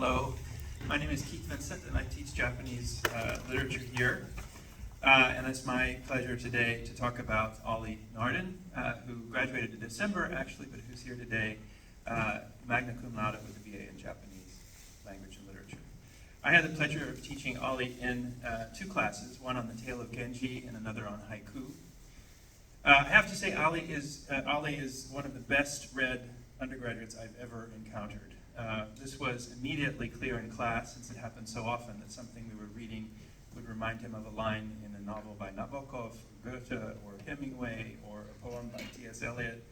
Hello, my name is Vincent, and I teach Japanese literature here. And it's my pleasure today to talk about Olli Narden, who graduated in December, actually, but who's here today, magna cum laude with a BA in Japanese language and literature. I had the pleasure of teaching Olli in two classes, one on the tale of Genji and another on haiku. I have to say, Olli is one of the best read undergraduates I've ever encountered. This was immediately clear in class, since it happened so often that something we were reading would remind him of a line in a novel by Nabokov, or Goethe, or Hemingway, or a poem by T.S. Eliot.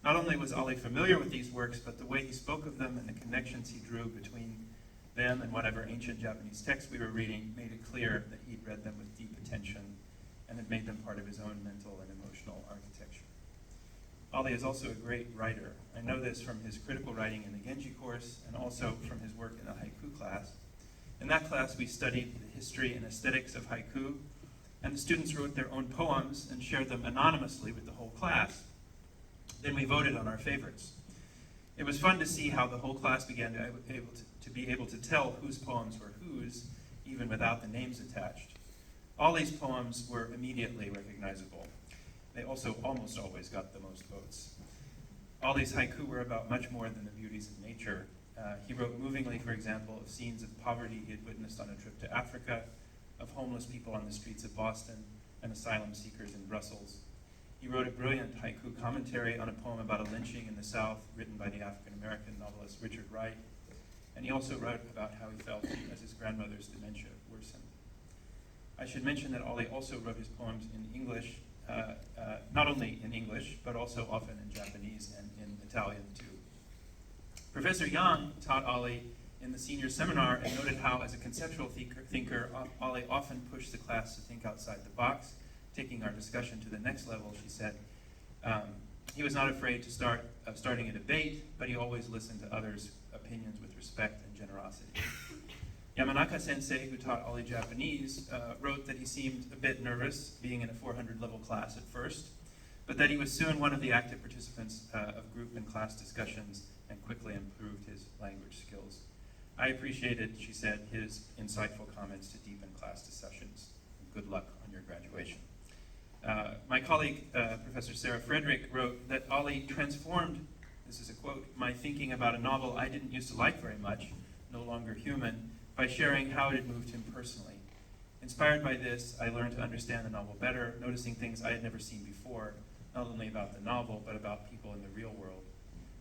Not only was Olli familiar with these works, but the way he spoke of them and the connections he drew between them and whatever ancient Japanese text we were reading made it clear that he'd read them with deep attention and had made them part of his own mental and emotional architecture. Olli is also a great writer. I know this from his critical writing in the Genji course and also from his work in the haiku class. In that class, we studied the history and aesthetics of haiku, and the students wrote their own poems and shared them anonymously with the whole class. Then we voted on our favorites. It was fun to see how the whole class began to be able to tell whose poems were whose, even without the names attached. Olli's poems were immediately recognizable. They also almost always got the most votes. Olli's haiku were about much more than the beauties of nature. He wrote movingly, for example, of scenes of poverty he had witnessed on a trip to Africa, of homeless people on the streets of Boston, and asylum seekers in Brussels. He wrote a brilliant haiku commentary on a poem about a lynching in the South written by the African-American novelist Richard Wright. And he also wrote about how he felt as his grandmother's dementia worsened. I should mention that Olli also wrote his poems in English, not only in English, but also often in Japanese and in Italian too. Professor Yang taught Olli in the senior seminar and noted how, as a conceptual thinker, Olli often pushed the class to think outside the box, taking our discussion to the next level. She said, he was not afraid of starting a debate, but he always listened to others' opinions with respect and generosity. Yamanaka sensei, who taught Olli Japanese, wrote that he seemed a bit nervous being in a 400 level class at first, but that he was soon one of the active participants of group and class discussions and quickly improved his language skills. I appreciated, she said, his insightful comments to deepen class discussions. Good luck on your graduation. My colleague, Professor Sarah Frederick, wrote that Olli transformed, this is a quote, my thinking about a novel I didn't used to like very much, No Longer Human, by sharing how it had moved him personally. Inspired by this, I learned to understand the novel better, noticing things I had never seen before, not only about the novel, but about people in the real world,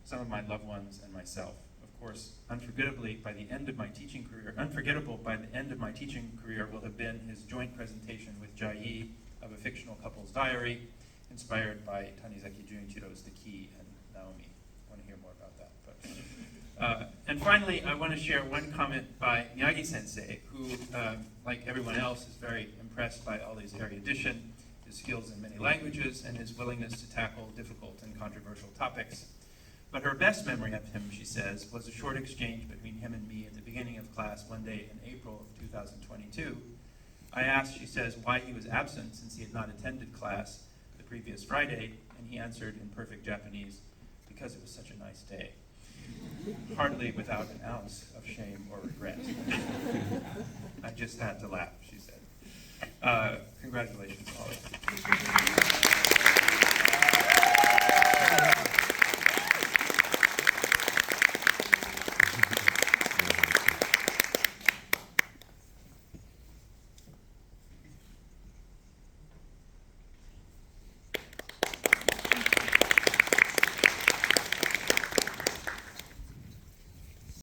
some of my loved ones and myself. Of course, unforgettable by the end of my teaching career will have been his joint presentation with Jai of a fictional couple's diary, inspired by Tanizaki Junichiro's The Key and Naomi. I want to hear more about that. And finally, I want to share one comment by Miyagi-sensei, who, like everyone else, is very impressed by Olli's erudition, his skills in many languages, and his willingness to tackle difficult and controversial topics. But her best memory of him, she says, was a short exchange between him and me at the beginning of class one day in April of 2022. I asked, she says, why he was absent since he had not attended class the previous Friday, and he answered in perfect Japanese, because it was such a nice day. Hardly without an ounce of shame or regret. I just had to laugh, she said. Congratulations, Olli.